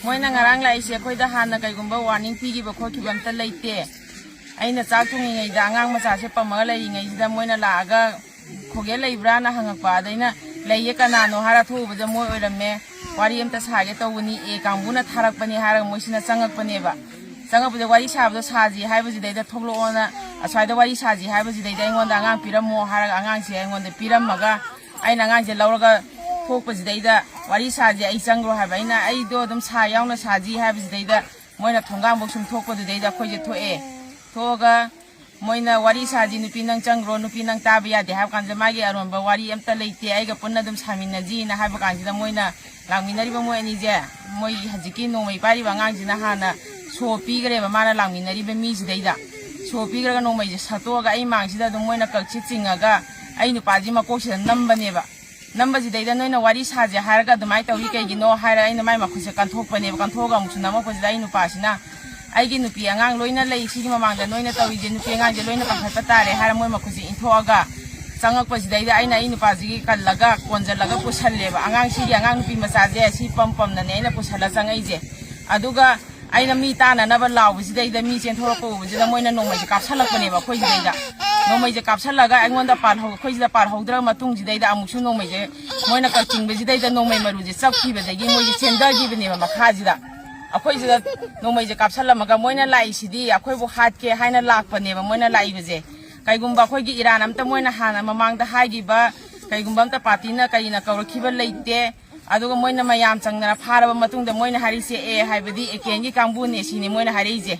Moina ngarang lai isi koi dah hana kai gumba warning pigi ba koi kibam ta leite. Aina cak tungi ngai da ngang masa se pama lai ngai da moina laga khoge lai brana hangak pa daina lai ka na no hara thu ba moi oirame wari am ta sage to wuni e kambuna tharak pani hara moisina changak pani ba. Changak ba wari sa ba saji hai ba ji dai da thoklo ona asai da wari saji hai ba ji dai da ngon da ngang piram mo hara angang se ngon da piram maga aina ngang je lauraga thok ba ji dai da wari saji ai changro ha ba ina ai do dum sa yauna saji ha ba ji dai da moina thongang bok sum thok ba dai da khoi je thoe thoga moina wari saji nupi nang changro nupi nang tabiya de ha kan je magi aron ba wari am ta leite ai ga punna dum samina ji na ha ba kan ji da moina langminari ba moi ani je moi hajiki no mai pari ba ngang ji na hana so pi gre ba mana langminari ba mi ji dai da so pi gre ga no mai je sato ga ai mang ji da dum moina kal chi chinga ga ai nu pa ji ma ko se namba ne ba namba ji dai da noina wari saji har ga dumai tawi kai gi no har ai na mai ma khuse kan thok pa ne kan thoga mu na ma ko ji dai nu pa sina ai gi nu pi angang loina lei si gi ma mang da noina tawi je nu pi angang je loina pa khat ta re har moi ma khusi in thoga changak pa ji dai da ai na ai nu pa ji kan laga konja laga pusal le ba angang si gi angang pi ma sa je si pam pam na ne na pusala changai je aduga ai na mi ta na na ba law ji dai da mi chen thoro ko ji da moi na no mai ji kap salak pa ne ba khoi ji dai da no mai je kap salaga ai ngon da par ho khoi ji da par ho dra ma tung ji dai da amu su no mai je moi na ka ting ba ji dai da no mai maru ji chap ki ba da gi moi ji chen da gi ba ne ma kha ji da akhoi ji da no mai je kap salama ga moi na lai si di akhoi bu hat ke hai na lak pa ne ba moi na lai ba je kai gum ba khoi gi iran am ta moi na hana mamang da hai gi ba kai gum bam ta party na kai na kaur ki ba leite aduga moi na mayam chang na phara ba matung da moi na hari se e hai ba di eken gi kangbu ne si ne moi na hari je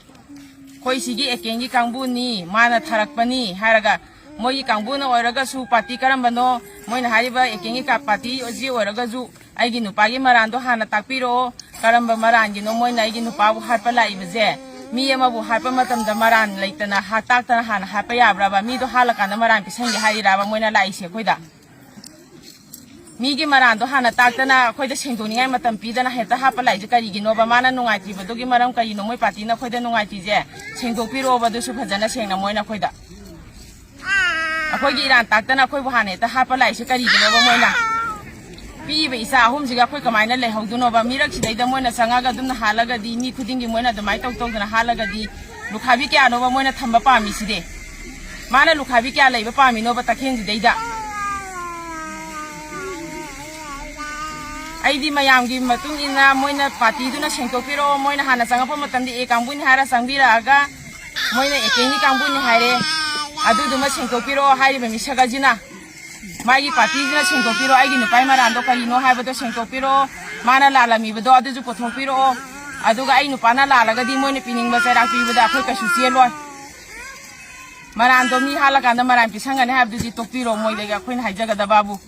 koi sigi eken gi kangbu ni mana tharak pani haraga moi kangbu na oiraga su party karamba no moi na hari ba eken gi ka party oji oiraga ju ai gi nu pa gi maran do hana takpiro karamba maran gi no moi na gi nu pa bu har pa lai ba je mi ama bu har pa matam da maran leitana ha tak ta hana ha pa ya bra ba mi do hala kana maran pi sang gi hari ra ba moi na lai se khoi da mi gi maran do hana tak ta na khoi da seng do ni ngai matam pi da na heta ha pa lai je kari gi no ba mana nungai ti ba do gi maram kari no moi party na khoi da nungai ti je seng do pi ro ba do su phajana seng na moi na khoi da akhoi gi iran tak ta na khoi bu hana ta ha pa lai se kari gi no ba moi na pi ba isa hum ji ga khoi kamai na le hau do no ba mi rak si dai da moi na sanga ga dum na halaga di mi khuding gi moi na damai tok tok na halaga di lukhabi kya no ba moi na thamba pa mi si de mana lukhabi kya lai ba pa mi no ba takhen ji dai da ai di mayam gi matung ina moi na party du na sengtok piro moi na hana sanga pa matam di e kangbu ni hara sangbira aga moi na ekeni kangbu ni haire adu du ma sengtok piro haire ba mi saga jina mai party na sengtok piro ai gi no pai maran do kari no hai ba do sengtok piro mana la la mi ba do adu ju pothok piro adu ga ai no pana la la ga di moi na pining ba sara pi ba da khoi ka su sie loi maran do mi hala ka na maran pi sanga ne ha du ji tok piro moi le ga khoi na hai jaga da babu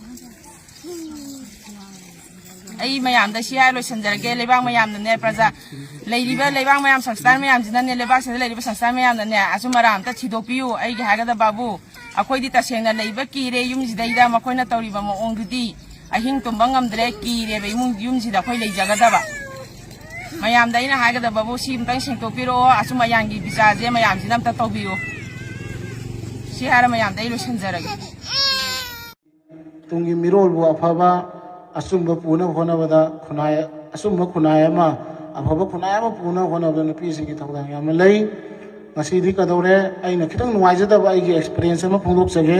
ai mayam da si hai lo sanjarage lebang mayam ne praja leiriba lebang mayam sangstan mayam jina ne lebak sa leiriba sangstan mayam ne asumaram ta thidok piu ai gi haga da babu akoi di ta sengna leiba ki re yum ji dai da ma khoi na tawri ba mo ong du di ahing tum bangam dre ki re be yum ji da khoi lei jaga da ba mayam dai na haga da babu si mtang sengtok piro asumayang gi bisa je mayam jinam ta tawbiu si hara mayam dai lo sanjarage tungi mirol bu afaba asumba puna hona bada khunaya asumba khunaya ma afaba khunaya ma puna hona bada nupi singi thawdang yam lei ngasi di kadore aina khitang nuaija da ba igi experience ma phungdok sage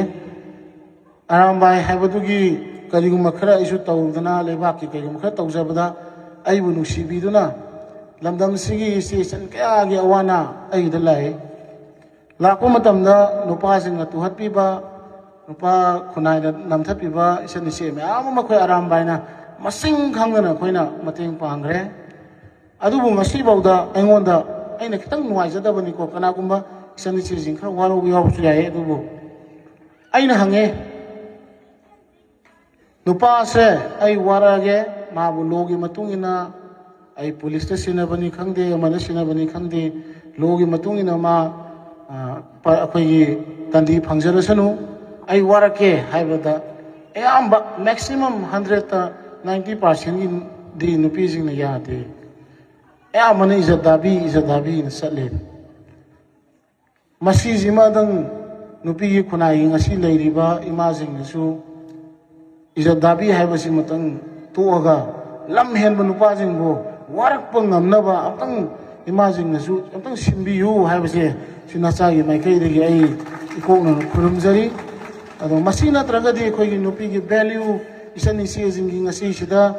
aram bai habadu gi kariguma khara isu tawdana lebak ki kariguma khara tawjabada ai bu nusi biduna lamdam sigi station kya gi awana ai da lai lakko matamda nupa singa tuhat pi ba nupa khunai da namthat pi ba isan ni se me ama khoi aram baina masing khangana khoina mateng pangre adubu ngasi bauda aingonda aina khitang nuai jada bani ko kana gumba isan ni se jing khar waro wi haw su yae adubu aina hange nupa se ai warage ma bu logi matungina ai police station bani khangde amana sina bani khangde logi matungina ma akhoi tandi phangjara sanu ai warake haibada ayamba maximum 190% di nupi jing na yate ayamane izadabi na sale masi jima dang nupi gi khunai ngasi leiriba ima jing su izadabi haibasi matang toaga lam henba nupasingbu warakpa ngamnaba amtang imajingnasu amtang sinbiyu haibase sinachagi maikaidagi ai ikokna khurumjari ado masina tragadi khoi nupi gi value isani sejingi ngasi sida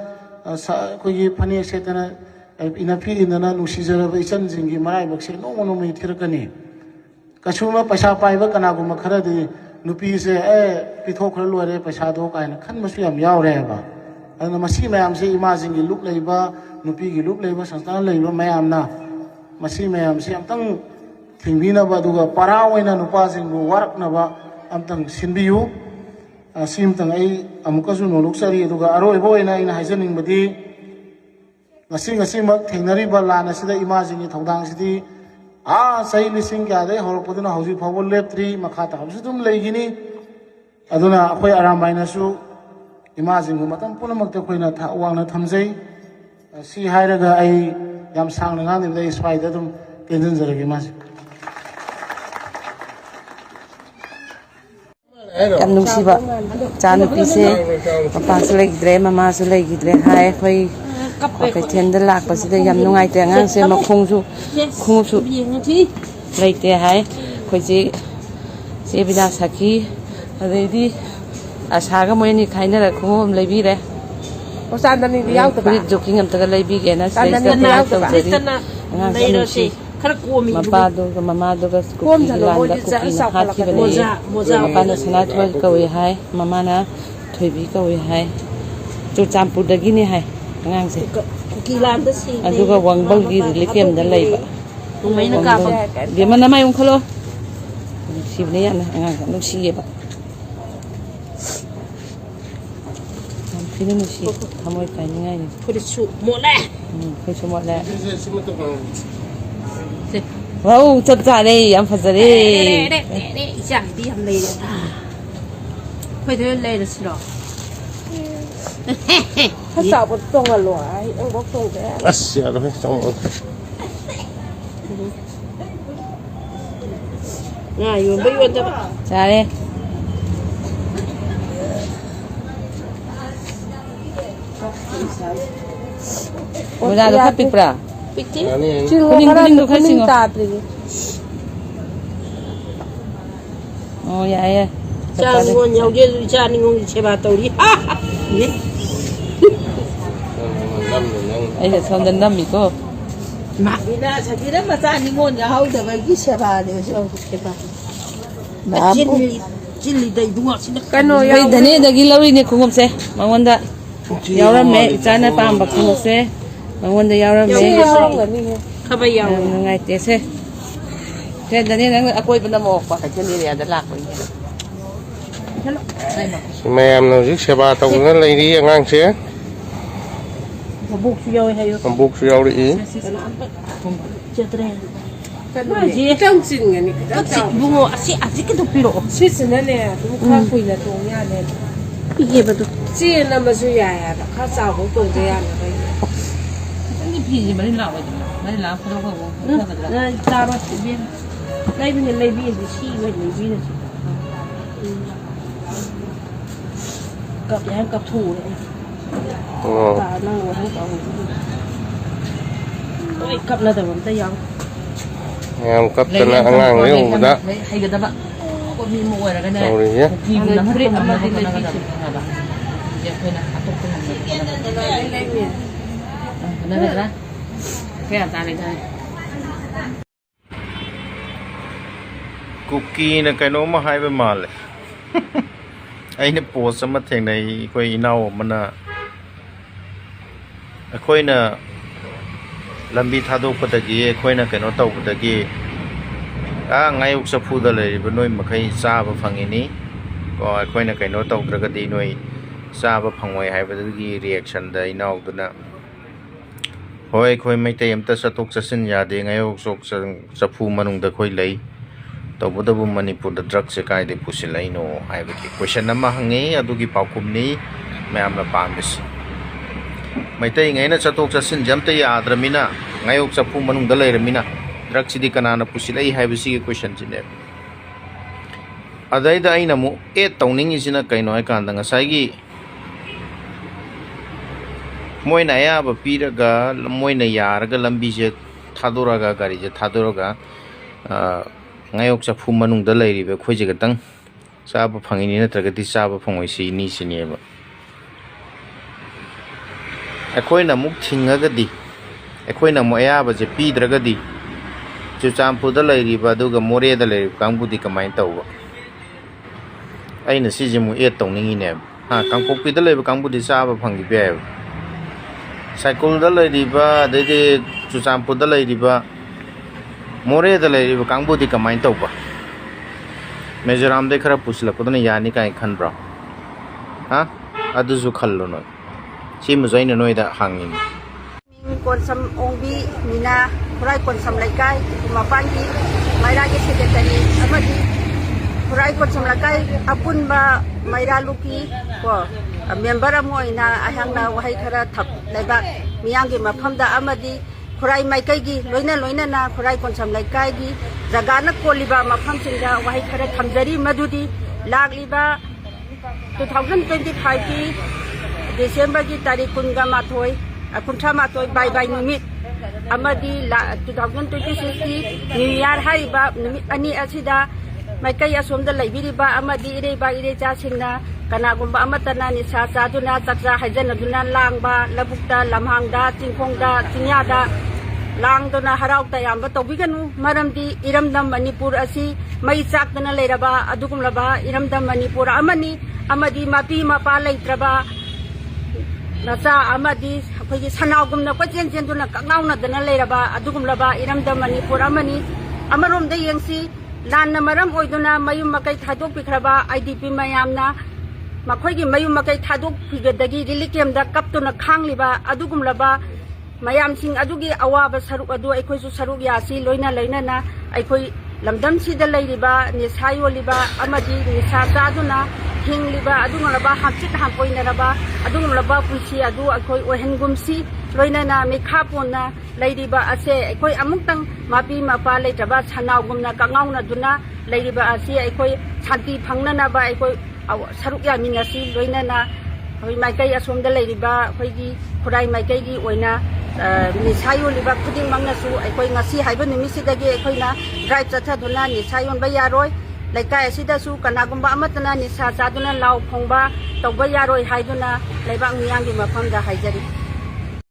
khoi phane setana ina phi inana nusijara isan jingi marai bakse no no mai thirakani kasuma paisa paiba kana guma khara di nupi se pithok khar lore paisa do kaina khan masu yam yaure ba aduna masi mayam se imajing gi look leiba nupi gi look leiba sansthan leiba mayam na masi mayam se amtang thingbina ba duga para oina nupa jingbu warak na ba amtang sinbiyu simtang ai amukasu no luksari duga aroi boina ina haijaning badi ngasi mak thengnari ba lana sida imajing gi thodang sidi sai lising kya de horopoduna hauji phawol leptri makha ta habsu dum leigini aduna akhoi aramaina su imajing gu matam punamak te khoina tha wangna thamjai si hairaga ai yam sangna ngani dai swaida dum tenjen jaragi mas Kam nungsiba chanu pise papa su leikidre mama su leikidre hai khoi cái thiên đất lạc và sự yam nungai te ngang se ma khung su lấy te hai khoi je bida saki adedi asaga moi ni khaina ra khum lấy bi re o san dan ni yaw ta ba joking am ta lấy bi ge na sai sa yaw ta ba ngang se nu si mapa do ga mama do ga cookie lan da cookie na hat ki bane mapa na sana thoi ka we hai mama na thoi bi ka we hai chu champur da gi ni hai ngang se aduga wangbal gi likem da leiba mai na ka ba de mana mai un khalo sibne ya na ngang no si ba am phine no si thamoi kai ni ngai ni phuri su mo le phuri su mo le wow chap cha le am phajare de chang bi am le phoi de le da si loถ้าสาวบนตรงอ่ะหลวงบอกตรงแต่เสียแล้วไหมตรงง่ายอยู่ไม่ยวนจะใช่เลยเวลาเราขับปิดปลาปิดที่คุณนิ่งดูขึ้นสิงห์โอ้ยไอ้จานงอนยาวเยอะจานงอนเชบาตัวนี้ai là xong đến năm có mà vì là sao thì đó mà ta đi ngôn nhà hậu được cái xe ba này sao xe ba chín lì đầy đúng không cái nồi bây giờ này đã ghi lâu đi này không có xe mà ngon đã giàu lắm mẹ cha này pam bạc không có xe mà ngon đã giàu lắm mẹ không phải giàu ngày tết xe thế giờ này nó quay bên nam một và cái chân đi là đã lạc rồi mẹ em nó chiếc xe ba tông nó lấy đi ngang xe buk suyo hayo buk suyo đi cetre Maji kang sin ngani ka bungo asi ka to piro si sina ne tu kha kui na to ya ne ye ba to si na ma su ya ya ka sa ho to de ya na ba ni phi ji ma ni la ba ma ni la ko ko ko na ta ro si bien lai bi si wa ni bi na si gặp ya gặp thủ này cả năng ngồiทั้งสองôi cặp là từ bọn tây giang em cấp cho nó ngang đấy không đó hay cái đó bạn có mi mua là cái này rồi nhé thì nó hết ăn mà đi lên đi là giờ thôi nè áp dụng cái này đó cái làm ta này thôi cookie là cái nó mà hai bên mà này ai nó post sama thèn này coi inau mana khoi na lambi thado patagi khoi na keno tau patagi ngai uk sapu da le benoi makai sa ba phangini ko khoi na keno tau dragadi noi sa ba phangwai hai badagi reaction da inau duna hoi khoi mai te am ta satok sasin ya de ngai uk sok sapu manung da khoi lei tawbudabu Manipur da drug se kai de pusilai no hai ba question nama hangi adugi paukum ni mayam na pambis mai te ngai na chatok chasin jam te ya adramina ngai uk sapu manung da lei ramina drug sidi kanana pusilai hai ba si question chine adai da aina mu e tawning isina kaino ai kan da ngasai gi moina ayaba piraga moina yaraga lambi je thaduraga gari je thaduraga ngayok sa phu manung da leiribe khoi je gatang chaba phangini natraga ti chaba phangoi si ni sineba akoina muk thingaga di akoina mo ayaba je pidraga di chuchampu da leiriba aduga more da leiriba kangbu di kamai tawba aina si je mu e tongningi ne ha kangpokpi da leiba kangbu di chaba phangi be cycle da leiriba de chuchampu da leiriba more da leiriba kangbu di kamai tawba Mizoram de khara pusla kodana yani kai khan bra ha adu zu khallo no chi mu zaina noi da hangin kon sam ongbi mina purai kon sam laikai mapangi maira ge secretary amadi purai kon sam laikai apun ba maira luki ko member amoina ahangna wahai khara thap laiba miyangi mafamda amadi purai maikai gi loina loina na purai kon sam laikai gi jagana koliba mafam singa wahai khara thamjari madudi lagliba 2025 ki December ki tarikh kunga mathoi kuntra mathoi bai numit amadi 2026 ki New Year haiba numit ani asida maikai asomda laibiriba amadi ire cha singna kanagumba amatana ni sa duna chakja haijana duna langba labukta lamhangda chingkhongda chinyada langdona harau tayamba tobiganu maramdi iramdam Manipur asi mai chakdana leiraba adugumlaba iramdam Manipur amadi mapi mapa Leikhidraba Echa amadi akhoi sanawgumna kwachen duna kaknauna dana leiraba adugumlaba iramdam Manipur amaromda yengsi lanna maram oiduna mayum makai thadok pikhraba IDP mayamna makhoi mayum makai thadok pigadagi rilikemda kaptuna khangliba adugumlaba mayam sing adugi awaba saruk adu akhoi su saruk yasi loina na akhoi lamdam sida leiriba nisayo liba amadi nisa chaduna hingliba adungulaba hamchit hampoinaraba adungulaba pusi adu akhoi ohengumsi loina na mekhapona leiriba ase akhoi amuktang mapi mapa Leikhidraba sanawgumna kangauna duna leiriba ase akhoi shanti phangnana ba akhoi saruk yaminasi loina na hoi maikai asomda leiriba akhoi khurai maikai gi oina nisayo liba khuding mangnasu akhoi ngasi haiba numisidagi akhoi na drive chathaduna nisayon ba yaroi laikai asidasu kanagumba amatana nisa chaduna law phongba tawba yaroi haiduna leibang miyangi mafamda haijari